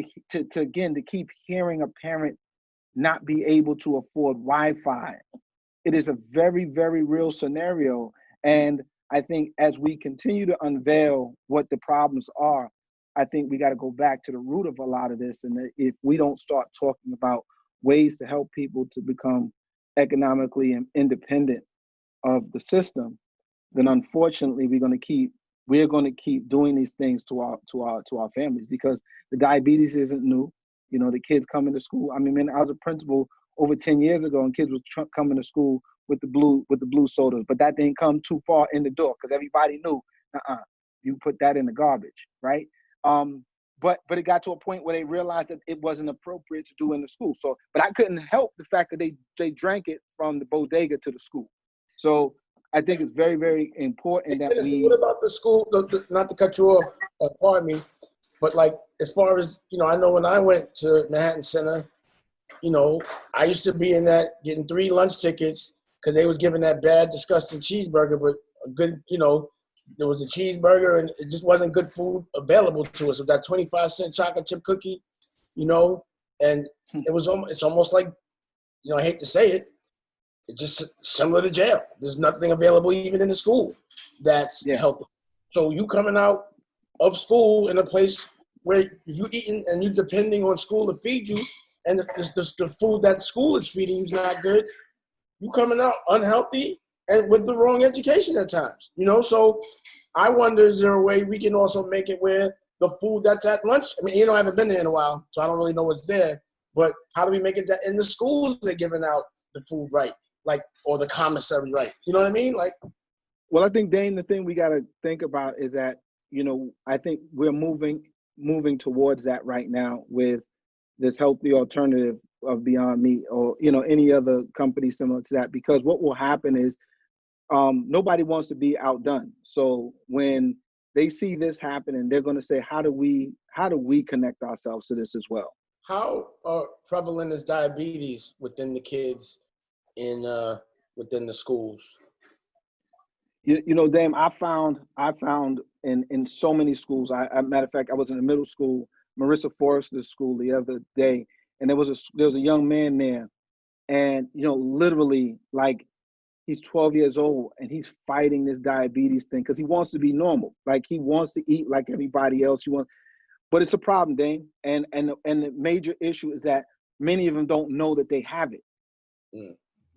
to keep hearing a parent not be able to afford Wi-Fi. It is a very, very real scenario. And I think as we continue to unveil what the problems are, I think we got to go back to the root of a lot of this. And if we don't start talking about ways to help people to become economically independent of the system, then unfortunately we're going to keep doing these things to our families, because the diabetes isn't new. You know, the kids coming to school. I mean, I was a principal over 10 years ago, and kids were coming to school with the blue sodas, but that didn't come too far in the door because everybody knew, you put that in the garbage, right? But it got to a point where they realized that it wasn't appropriate to do in the school. So, but I couldn't help the fact that they drank it from the bodega to the school. So I think it's very, very important that we. What about the school? Not to cut you off, pardon me, but like as far as I know when I went to Manhattan Center, I used to be in that getting 3 lunch tickets because they was giving that bad, disgusting cheeseburger, but a good, there was a cheeseburger and it just wasn't good food available to us. It was that 25-cent chocolate chip cookie, and it's almost like, I hate to say it, it's just similar to jail. There's nothing available even in the school that's healthy. So you coming out of school in a place where if you eating and you depending on school to feed you, and the food that school is feeding you is not good, you coming out unhealthy and with the wrong education at times. So I wonder, is there a way we can also make it where the food that's at lunch, I mean, I haven't been there in a while, so I don't really know what's there, but how do we make it that in the schools they're giving out the food right? Or the commissary, right? You know what I mean? Well, I think, Dane, the thing we got to think about is that, I think we're moving towards that right now with this healthy alternative of Beyond Meat or, any other company similar to that, because what will happen is nobody wants to be outdone. So when they see this happening, they're going to say, how do we connect ourselves to this as well? How prevalent is diabetes within the kids within the schools? Dame, I found in so many schools. Matter of fact, I was in a middle school, Marissa Forrester's school, the other day, and there was a young man there, and literally, like, he's 12 years old and he's fighting this diabetes thing because he wants to be normal. Like, he wants to eat like everybody else. But it's a problem, Dame, and the major issue is that many of them don't know that they have it.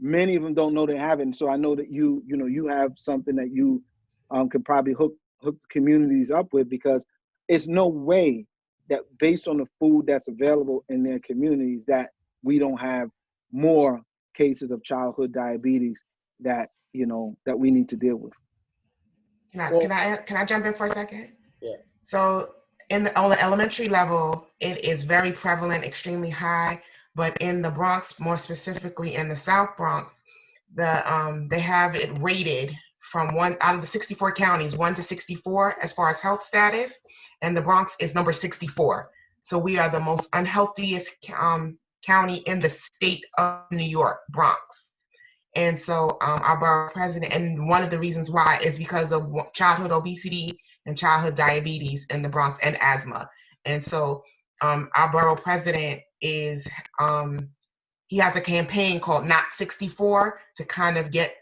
Many of them don't know they have it. And so I know that you have something that you could probably hook communities up with, because it's no way that based on the food that's available in their communities that we don't have more cases of childhood diabetes that we need to deal with. Can I jump in for a second? Yeah. So on the elementary level, it is very prevalent, extremely high. But in the Bronx, more specifically in the South Bronx, they have it rated from 1 out of the 64 counties, 1 to 64 as far as health status, and the Bronx is number 64. So we are the most unhealthiest county in the state of New York, Bronx. And so our borough president, and one of the reasons why is because of childhood obesity and childhood diabetes in the Bronx and asthma. And so our borough president is, he has a campaign called Not 64 to kind of get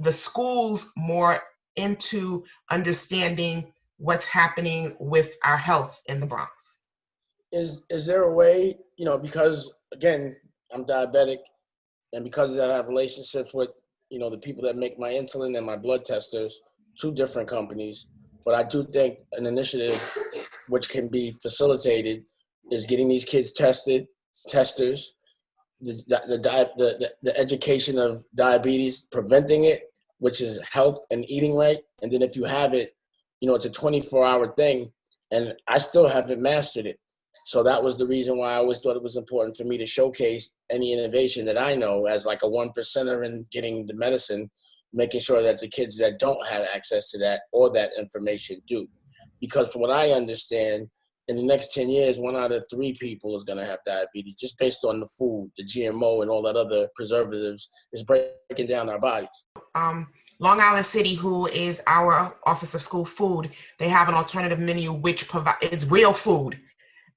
the schools more into understanding what's happening with our health in the Bronx. Is there a way, because again, I'm diabetic, and because of that I have relationships with, the people that make my insulin and my blood testers, 2 different companies. But I do think an initiative which can be facilitated is getting these kids testers, the education of diabetes, preventing it, which is health and eating right. And then if you have it, it's a 24-hour thing, and I still haven't mastered it. So that was the reason why I always thought it was important for me to showcase any innovation that I know as like a 1%er in getting the medicine, making sure that the kids that don't have access to that or that information do. Because from what I understand, in the next 10 years, 1 out of 3 people is going to have diabetes just based on the food, the GMO and all that other preservatives is breaking down our bodies. Long Island City, who is our Office of School Food, they have an alternative menu which is real food.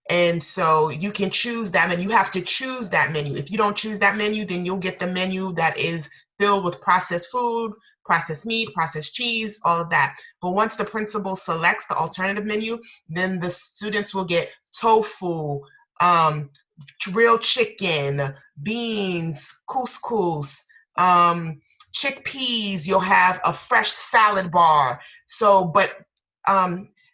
And so you can choose that menu. You have to choose that menu. If you don't choose that menu, then you'll get the menu that is filled with processed food, processed meat, processed cheese, all of that. But once the principal selects the alternative menu, then the students will get tofu, real chicken, beans, couscous, chickpeas. You'll have a fresh salad bar. So, but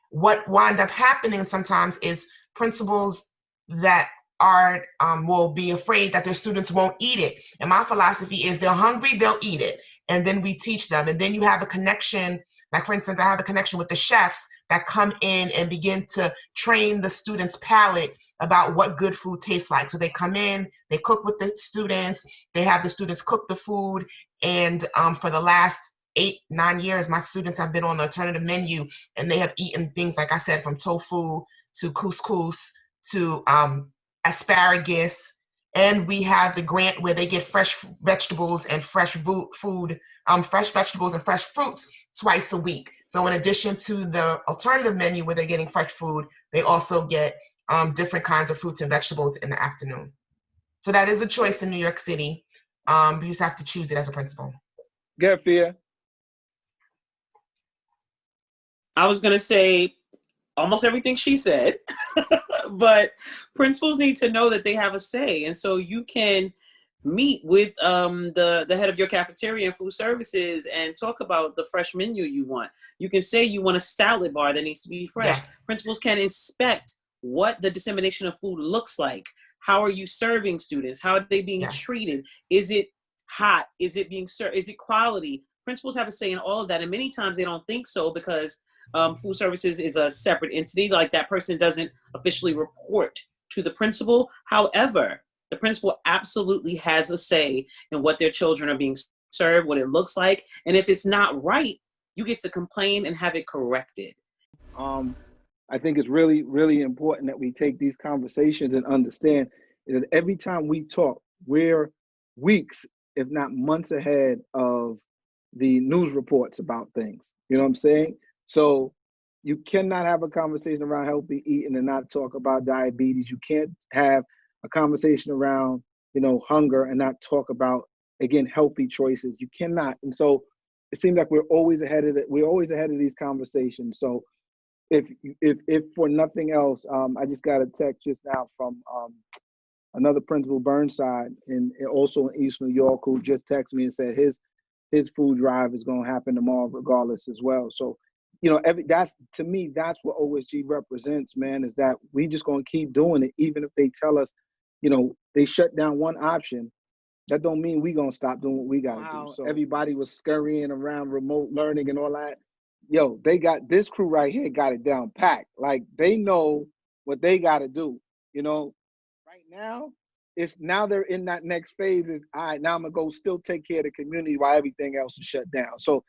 what wind up happening sometimes is principals that are will be afraid that their students won't eat it. And my philosophy is they're hungry, they'll eat it. And then we teach them. And then you have a connection, like for instance, I have a connection with the chefs that come in and begin to train the students' palate about what good food tastes like. So they come in, they cook with the students, they have the students cook the food. And for the last 8-9 years, my students have been on the alternative menu, and they have eaten things, like I said, from tofu to couscous to asparagus. And we have the grant where they get fresh vegetables and fresh food, fresh vegetables and fresh fruits twice a week. So in addition to the alternative menu where they're getting fresh food, they also get different kinds of fruits and vegetables in the afternoon. So that is a choice in New York City. You just have to choose it as a principal. Get fear. I was going to say almost everything she said, but principals need to know that they have a say. And so you can meet with the head of your cafeteria and food services and talk about the fresh menu you want. You can say you want a salad bar that needs to be fresh. Yes. Principals can inspect what the dissemination of food looks like. How are you serving students? How are they being treated? Is it hot? Is it being served? Is it quality? Principals have a say in all of that. And many times they don't think so because food services is a separate entity. Like that person doesn't officially report to the principal. However, the principal absolutely has a say in what their children are being served, what it looks like. And if it's not right, you get to complain and have it corrected. I think it's really, really important that we take these conversations and understand that every time we talk, we're weeks, if not months ahead of the news reports about things. You know what I'm saying? So you cannot have a conversation around healthy eating and not talk about diabetes. You can't have a conversation around, hunger and not talk about, again, healthy choices. You cannot. And so it seems like we're always ahead of it. We're always ahead of these conversations. So if for nothing else, I just got a text just now from another principal, Burnside, and also in East New York, who just texted me and said his food drive is going to happen tomorrow regardless as well. So, that's, to me, that's what OSG represents, man, is that we just going to keep doing it. Even if they tell us, they shut down one option, that don't mean we going to stop doing what we got to do. So everybody was scurrying around remote learning and all that. Yo, they got this crew right here, got it down packed. Like they know what they got to do. Right now, now they're in that next phase. Is all right. Now I'm gonna go still take care of the community while everything else is shut down. So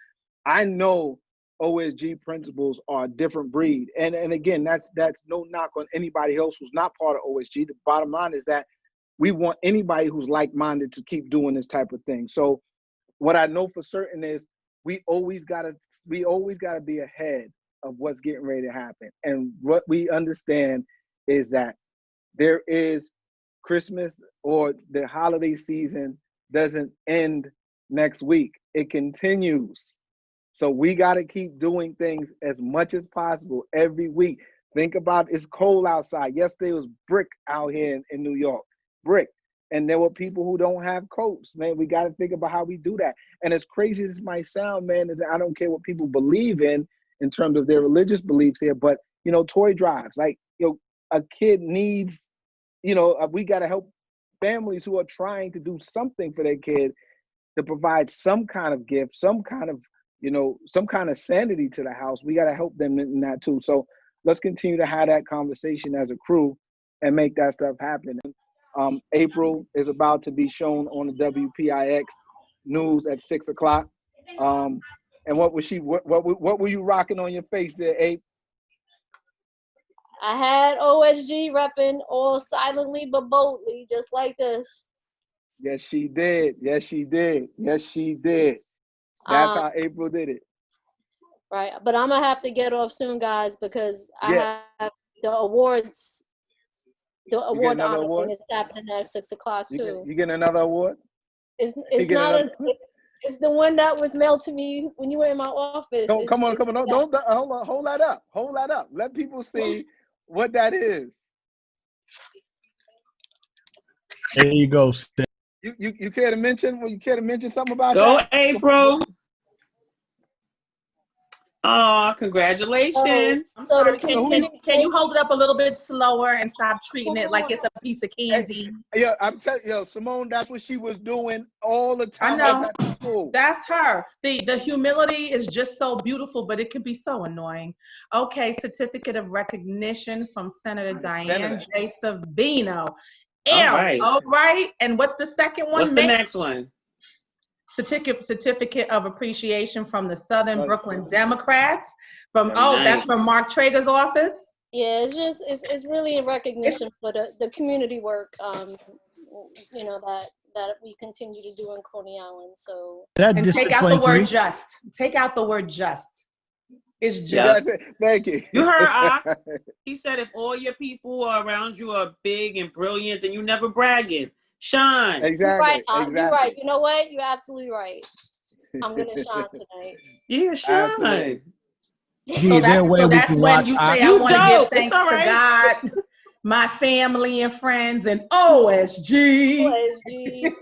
I know OSG principals are a different breed, and again, that's no knock on anybody else who's not part of OSG. The bottom line is that we want anybody who's like-minded to keep doing this type of thing. So what I know for certain is we always gotta be ahead of what's getting ready to happen. And what we understand is that there is Christmas, or the holiday season doesn't end next week. It continues. So we got to keep doing things as much as possible every week. Think about, it's cold outside. Yesterday was brick out here in New York, brick. And there were people who don't have coats, man. We got to think about how we do that. And as crazy as this might sound, man, is I don't care what people believe in terms of their religious beliefs here, but, toy drives, like, a kid needs, we got to help families who are trying to do something for their kid to provide some kind of gift, some kind of sanity to the house. We got to help them in that too. So let's continue to have that conversation as a crew and make that stuff happen. April is about to be shown on the WPIX news at 6:00. And what was what were you rocking on your face there, Ape? I had OSG repping all silently but boldly, just like this. Yes, she did. Yes, she did. Yes, she did. That's how April did it. Right. But I'm going to have to get off soon, guys, because I have the awards The You get award another honoring award? is happening at 6 o'clock too. You get another award? It's You it's get not another. it's the one that was mailed to me when you were in my office. Come on. Don't hold that up. Hold that up. Let people see what that is. There you go, Steph. You care to mention? Well, you care to mention something about Go, that? April. Oh, congratulations. I'm So sorry. the community Can you hold it up a little bit slower and stop treating it like it's a piece of candy? Yeah, I'm telling you, Simone, that's what she was doing all the I time. know. At the school. That's her. The humility is just so beautiful, but it can be so annoying. Okay, certificate of recognition from Senator Diane J. Savino. All right. All right. And what's the second one? What's the next one? Certificate of appreciation from the Southern Brooklyn Democrats. That's from Mark Traeger's office. Yeah, it's really in recognition for the community work, you know, that we continue to do in Coney Island. So and take out the word just. Take out the word just. It's just. Thank you. You heard he said if all your people around you are big and brilliant, then you never bragging. Shine. Exactly. You're right. Exactly. You're right. You know what? You're absolutely right. I'm gonna shine tonight. Yeah, shine. Absolutely. So that's when you say I want to give thanks to God, my family and friends, and OSG. OSG.